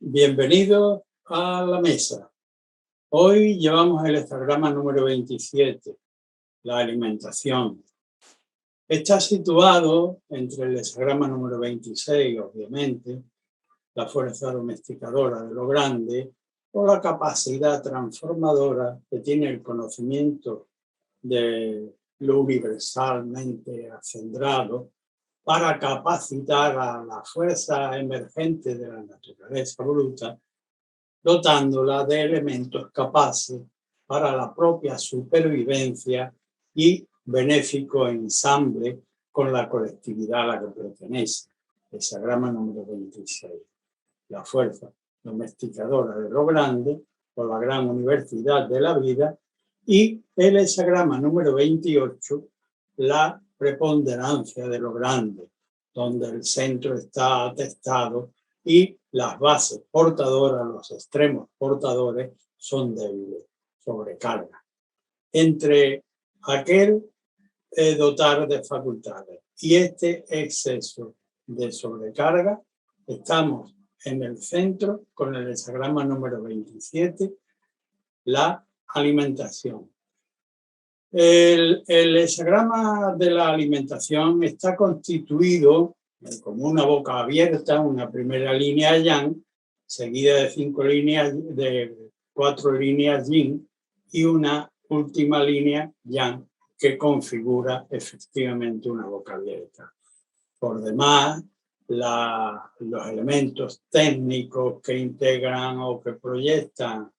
Bienvenidos a la mesa. Hoy llevamos el hexagrama número 27, la alimentación. Está situado entre el hexagrama número 26, obviamente, la fuerza domesticadora de lo grande, o la capacidad transformadora que tiene el conocimiento de lo universalmente acendrado para capacitar a la fuerza emergente de la naturaleza bruta, dotándola de elementos capaces para la propia supervivencia y benéfico ensamble con la colectividad a la que pertenece. Hexagrama número 26. La fuerza domesticadora de lo grande, o la gran universidad de la vida, y el hexagrama número 28, la preponderancia de lo grande, donde el centro está atestado y las bases portadoras, los extremos portadores, son débiles, sobrecarga. Entre aquel dotar de facultades y este exceso de sobrecarga, estamos en el centro con el hexagrama número 27, la alimentación. El hexagrama de la alimentación está constituido como una boca abierta, una primera línea yang, seguida de 4 líneas yin y una última línea yang que configura efectivamente una boca abierta. Por demás, los elementos técnicos que integran o que proyectan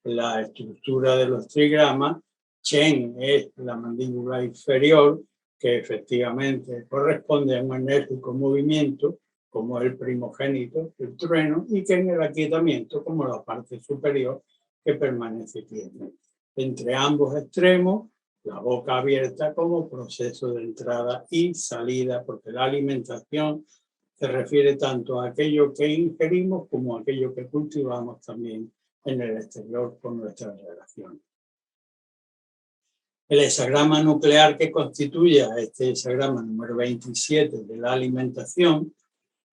la estructura de los trigramas, Chen es la mandíbula inferior, que efectivamente corresponde a un enérgico movimiento, como el primogénito, el trueno, y que en el aquietamiento, como la parte superior, que permanece quieta. Entre ambos extremos, la boca abierta como proceso de entrada y salida, porque la alimentación se refiere tanto a aquello que ingerimos como a aquello que cultivamos también en el exterior con nuestras relaciones. El hexagrama nuclear que constituye a este hexagrama número 27 de la alimentación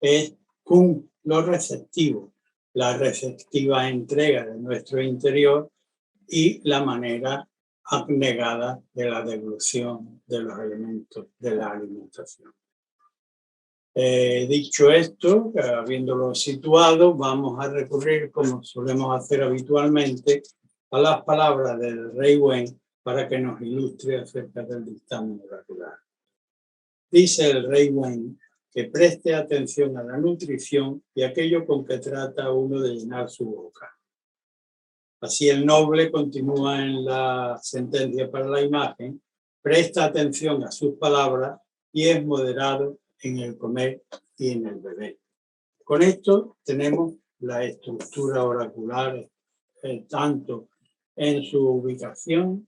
es Kun, lo receptivo, la receptiva entrega de nuestro interior y la manera abnegada de la devolución de los elementos de la alimentación. Dicho esto, habiéndolo situado, vamos a recurrir, como solemos hacer habitualmente, a las palabras del Rey Wen para que nos ilustre acerca del dictamen oracular. Dice el Rey Wen que preste atención a la nutrición y aquello con que trata uno de llenar su boca. Así el noble continúa en la sentencia para la imagen, presta atención a sus palabras y es moderado en el comer y en el beber. Con esto tenemos la estructura oracular, tanto en su ubicación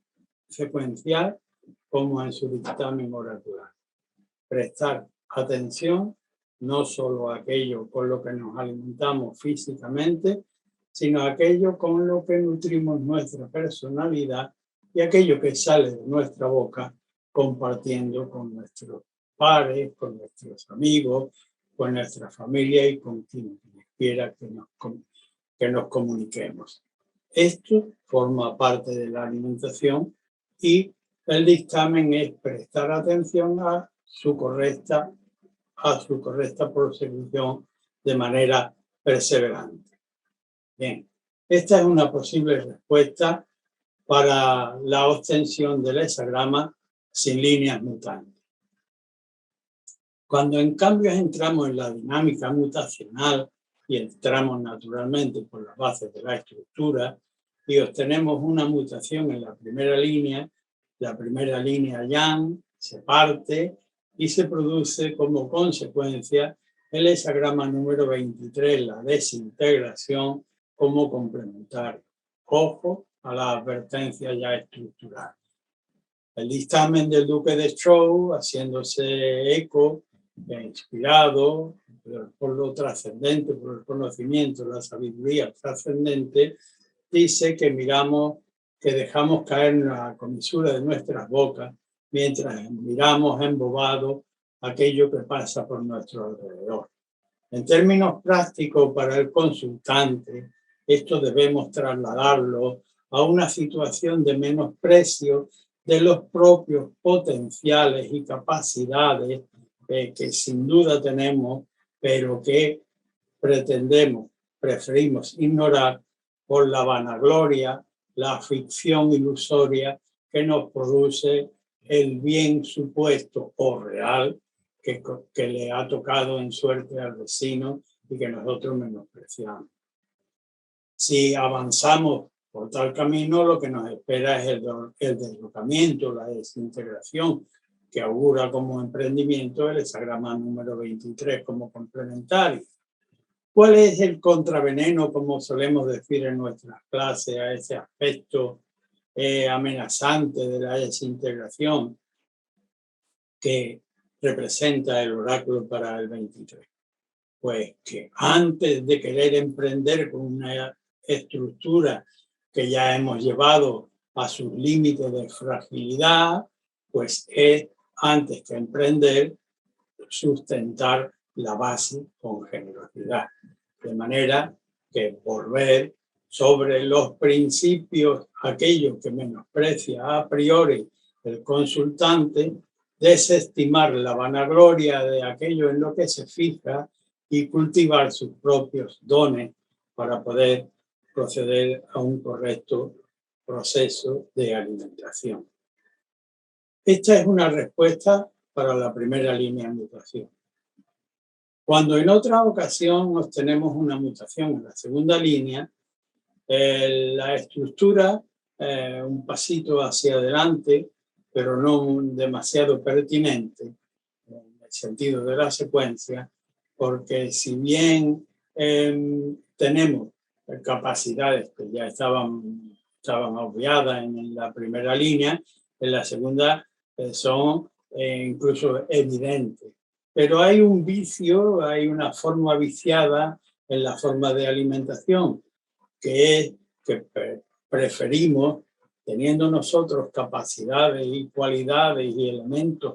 secuencial como en su dictamen oracular. Prestar atención no solo a aquello con lo que nos alimentamos físicamente, sino a aquello con lo que nutrimos nuestra personalidad y aquello que sale de nuestra boca compartiendo con nuestros pares, con nuestros amigos, con nuestra familia y con quien quiera que nos comuniquemos. Esto forma parte de la alimentación y el dictamen es prestar atención a su correcta prosecución de manera perseverante. Bien, esta es una posible respuesta para la obtención del hexagrama sin líneas mutantes. Cuando en cambio entramos en la dinámica mutacional y entramos naturalmente por las bases de la estructura y obtenemos una mutación en la primera línea yang se parte y se produce como consecuencia el hexagrama número 23, la desintegración como complementario. Ojo a la advertencia ya estructural. El dictamen del duque de Zhou, haciéndose eco, inspirado por lo trascendente, por el conocimiento, la sabiduría trascendente, dice que dejamos caer la comisura de nuestras bocas mientras miramos embobado aquello que pasa por nuestro alrededor. En términos prácticos para el consultante, esto debemos trasladarlo a una situación de menosprecio de los propios potenciales y capacidades que sin duda tenemos, pero que preferimos ignorar por la vanagloria, la ficción ilusoria que nos produce el bien supuesto o real que le ha tocado en suerte al vecino y que nosotros menospreciamos. Si avanzamos por tal camino, lo que nos espera es el derrocamiento, la desintegración, que augura como emprendimiento el hexagrama número 23 como complementario. ¿Cuál es el contraveneno, como solemos decir en nuestras clases, a ese aspecto amenazante de la desintegración que representa el oráculo para el 23? Pues que antes de querer emprender con una estructura que ya hemos llevado a sus límites de fragilidad, pues es antes que emprender sustentar la base con generosidad. De manera que volver sobre los principios, aquellos que menosprecia a priori el consultante, desestimar la vanagloria de aquello en lo que se fija y cultivar sus propios dones para poder proceder a un correcto proceso de alimentación. Esta es una respuesta para la primera línea de mutación. Cuando en otra ocasión obtenemos una mutación en la segunda línea, la estructura, un pasito hacia adelante, pero no demasiado pertinente en el sentido de la secuencia, porque si bien tenemos capacidades que ya estaban obviadas en la primera línea, en la segunda son incluso evidentes. Pero hay un vicio, hay una forma viciada en la forma de alimentación, que es que preferimos, teniendo nosotros capacidades y cualidades y elementos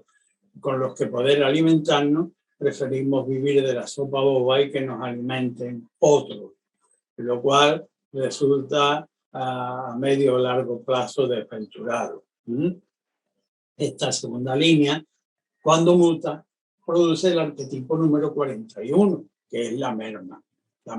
con los que poder alimentarnos, preferimos vivir de la sopa boba y que nos alimenten otros, lo cual resulta a medio o largo plazo desventurado. Esta segunda línea, cuando muta, produce el arquetipo número 41, que es la merma. La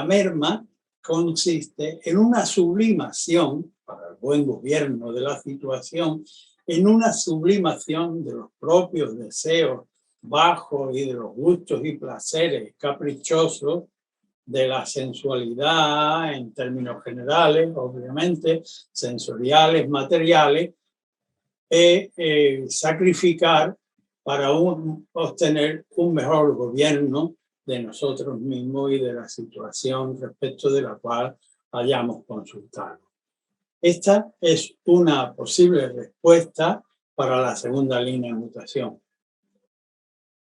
merma consiste en una sublimación, para el buen gobierno de la situación, en una sublimación de los propios deseos bajos y de los gustos y placeres caprichosos, de la sensualidad en términos generales, obviamente, sensoriales, materiales, sacrificar para obtener un mejor gobierno de nosotros mismos y de la situación respecto de la cual hayamos consultado. Esta es una posible respuesta para la segunda línea de mutación.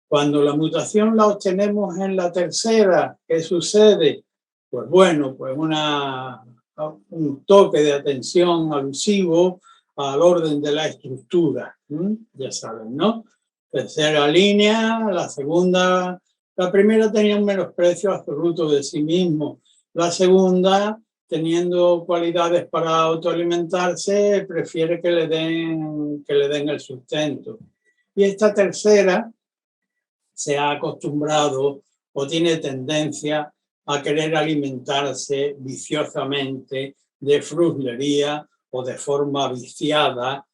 Cuando la mutación la obtenemos en la tercera, ¿qué sucede? Pues bueno, pues un toque de atención alusivo al orden de la estructura, ya saben, ¿no? Tercera línea, la segunda, la primera tenía un menosprecio absoluto de sí mismo, la segunda, teniendo cualidades para autoalimentarse, prefiere que le den el sustento. Y esta tercera se ha acostumbrado o tiene tendencia a querer alimentarse viciosamente de fruslería o de forma viciada.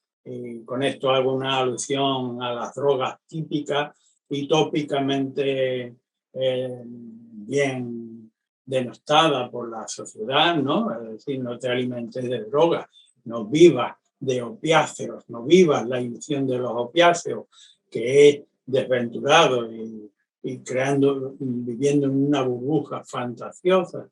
Con esto hago una alusión a las drogas típicas y tópicamente bien denostadas por la sociedad, ¿no? Es decir, no te alimentes de drogas, no vivas de opiáceos, no vivas la ilusión de los opiáceos, que es desventurado y viviendo en una burbuja fantasiosa.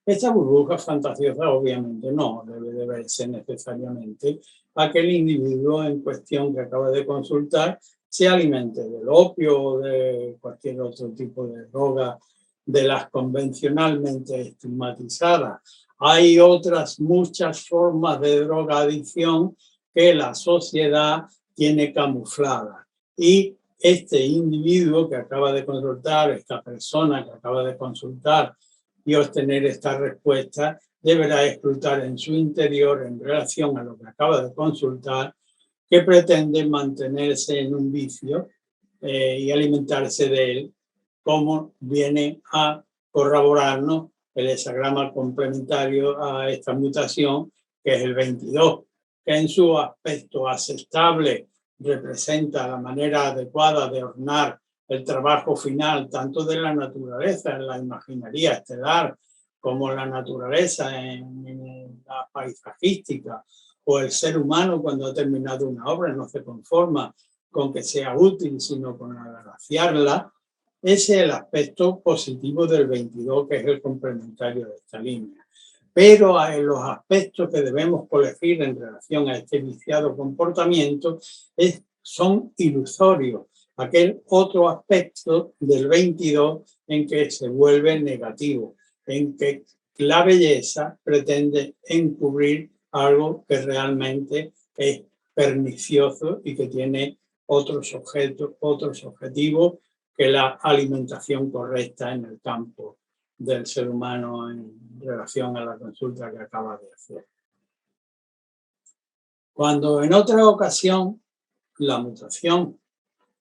Esta burbuja fantasiosa obviamente no debe de verse necesariamente a que el individuo en cuestión que acaba de consultar se alimente del opio o de cualquier otro tipo de droga de las convencionalmente estigmatizadas. Hay otras muchas formas de drogadicción que la sociedad tiene camufladas y este individuo que acaba de consultar, esta persona que acaba de consultar y obtener esta respuesta, deberá escrutar en su interior en relación a lo que acaba de consultar, que pretende mantenerse en un vicio y alimentarse de él, como viene a corroborarnos el hexagrama complementario a esta mutación, que es el 22, que en su aspecto aceptable representa la manera adecuada de ordenar el trabajo final, tanto de la naturaleza en la imaginería estelar, como la naturaleza en la paisajística, o el ser humano cuando ha terminado una obra no se conforma con que sea útil, sino con agraciarla. Ese es el aspecto positivo del 22, que es el complementario de esta línea. Pero en los aspectos que debemos corregir en relación a este viciado comportamiento son ilusorios. Aquel otro aspecto del 22 en que se vuelve negativo, en que la belleza pretende encubrir algo que realmente es pernicioso y que tiene otros objetivos que la alimentación correcta en el campo del ser humano en relación a la consulta que acaba de hacer. Cuando en otra ocasión la mutación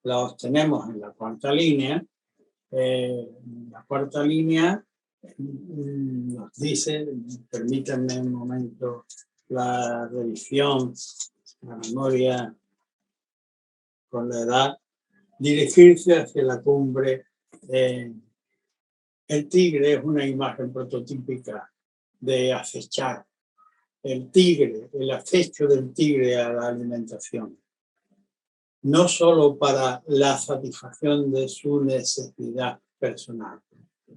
la obtenemos en la cuarta línea, nos dice, permítanme un momento la revisión, la memoria con la edad, dirigirse hacia la cumbre. El tigre es una imagen prototípica de acechar. El tigre, el acecho del tigre a la alimentación. No solo para la satisfacción de su necesidad personal,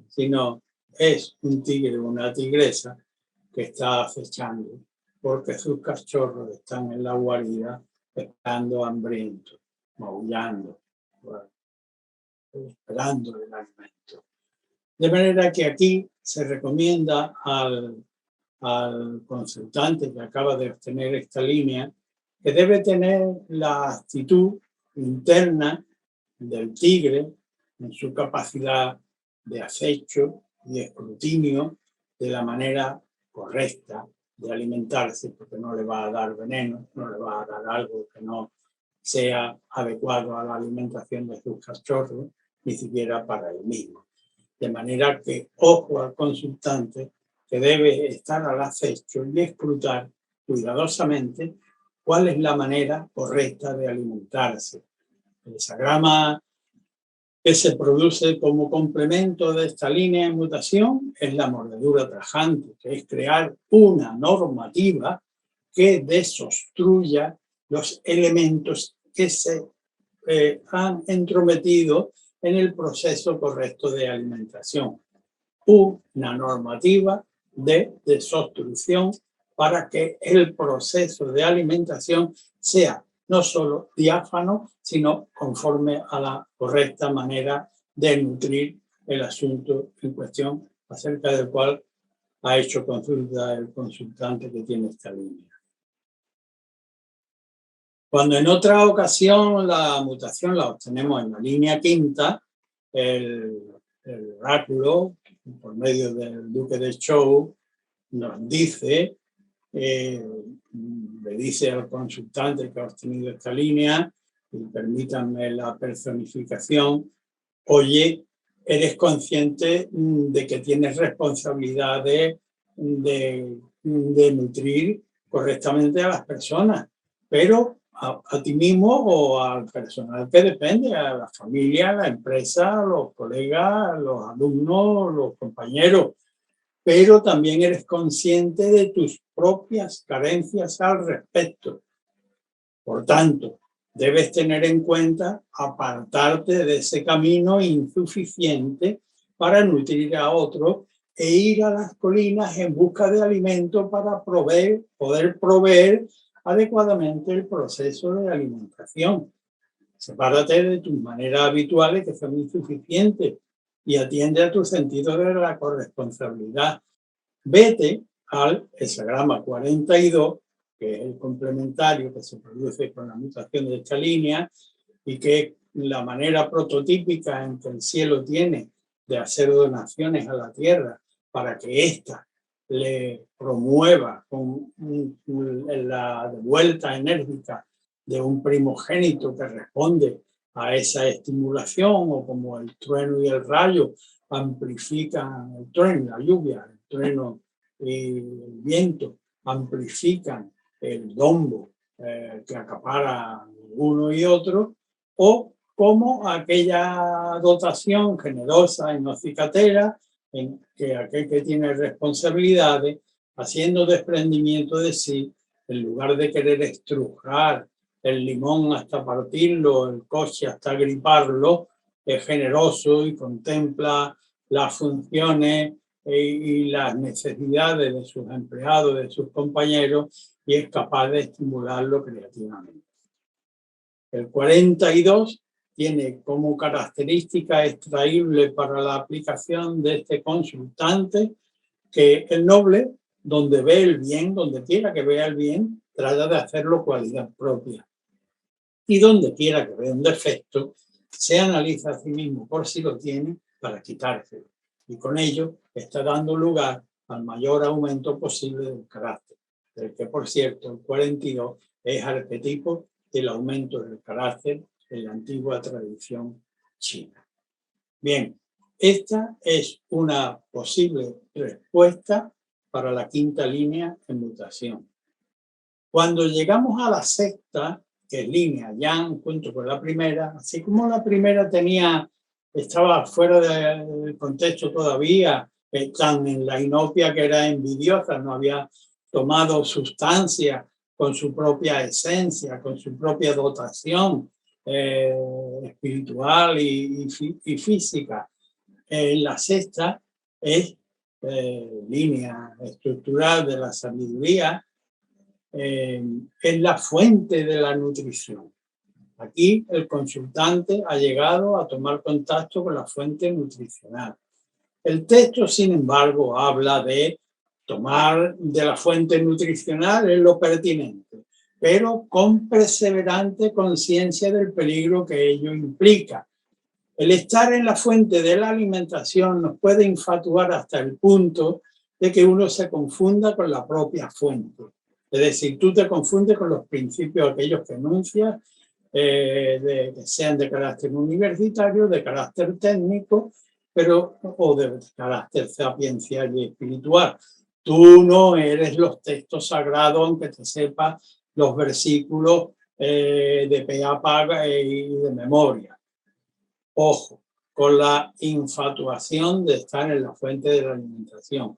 sino es un tigre, una tigresa que está acechando porque sus cachorros están en la guarida estando hambrientos, maullando, esperando el alimento. De manera que aquí se recomienda al consultante que acaba de obtener esta línea que debe tener la actitud interna del tigre en su capacidad de acecho y escrutinio de la manera correcta de alimentarse, porque no le va a dar veneno, no le va a dar algo que no sea adecuado a la alimentación de sus cachorros, ni siquiera para él mismo. De manera que ojo al consultante que debe estar al acecho y escrutar cuidadosamente cuál es la manera correcta de alimentarse. El hexagrama que se produce como complemento de esta línea de mutación es la mordedura tajante, que es crear una normativa que desobstruya los elementos que se han entrometido en el proceso correcto de alimentación. Una normativa de desobstrucción para que el proceso de alimentación sea no solo diáfano, sino conforme a la correcta manera de nutrir el asunto en cuestión, acerca del cual ha hecho consulta el consultante que tiene esta línea. Cuando en otra ocasión la mutación la obtenemos en la línea quinta, el oráculo, por medio del duque de Zhou, nos dice, le dice al consultante que ha obtenido esta línea, y permítanme la personificación, oye, eres consciente de que tienes responsabilidad de nutrir correctamente a las personas, pero a ti mismo o al personal que depende, a la familia, a la empresa, a los colegas, los alumnos, los compañeros, pero también eres consciente de tus propias carencias al respecto. Por tanto, debes tener en cuenta apartarte de ese camino insuficiente para nutrir a otros e ir a las colinas en busca de alimento para poder proveer adecuadamente el proceso de alimentación. Sepárate de tus maneras habituales que son insuficientes y atiende a tu sentido de la corresponsabilidad. Vete al hexagrama 42, que es el complementario que se produce con la mutación de esta línea y que la manera prototípica en que el cielo tiene de hacer donaciones a la tierra para que ésta le promueva con la vuelta enérgica de un primogénito que responde a esa estimulación, o como el trueno y el rayo amplifican el trueno, la lluvia, el trueno y el viento amplifican el dombo que acapara uno y otro, o como aquella dotación generosa y no cicatera en que aquel que tiene responsabilidades, haciendo desprendimiento de sí, en lugar de querer estrujar el limón hasta partirlo, el coche hasta griparlo, es generoso y contempla las funciones y las necesidades de sus empleados, de sus compañeros, y es capaz de estimularlo creativamente. El 42 tiene como característica extraíble para la aplicación de este consultante que el noble, donde ve el bien, donde quiera que vea el bien, trata de hacerlo cualidad propia. Y donde quiera que vea un defecto, se analiza a sí mismo por si lo tiene para quitárselo. Y con ello está dando lugar al mayor aumento posible del carácter, del que, por cierto, el 42 es arquetipo del aumento del carácter en la antigua tradición china. Bien, esta es una posible respuesta para la quinta línea en mutación. Cuando llegamos a la sexta, que es línea yang junto con la primera, así como la primera estaba fuera del contexto todavía, tan en la inopia que era envidiosa, no había tomado sustancia con su propia esencia, con su propia dotación espiritual y física. La sexta es línea estructural de la sabiduría, es la fuente de la nutrición. Aquí el consultante ha llegado a tomar contacto con la fuente nutricional. El texto, sin embargo, habla de tomar de la fuente nutricional, es lo pertinente, pero con perseverante conciencia del peligro que ello implica. El estar en la fuente de la alimentación nos puede infatuar hasta el punto de que uno se confunda con la propia fuente. Es decir, tú te confundes con los principios aquellos que enuncias, que sean de carácter universitario, de carácter técnico, o de carácter sapiencial y espiritual. Tú no eres los textos sagrados, aunque te sepas los versículos de pe a pa y de memoria. Ojo, con la infatuación de estar en la fuente de la alimentación.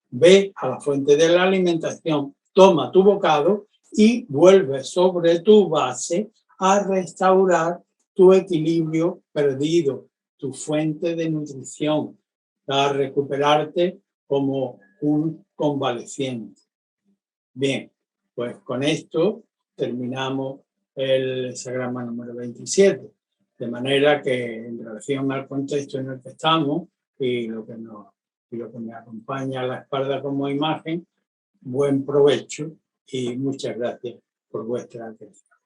Ve a la fuente de la alimentación, toma tu bocado y vuelve sobre tu base a restaurar tu equilibrio perdido, tu fuente de nutrición, a recuperarte como un convaleciente. Bien, pues con esto terminamos el hexagrama número 27. De manera que en relación al contexto en el que estamos y lo que me acompaña a la espalda como imagen, buen provecho y muchas gracias por vuestra atención.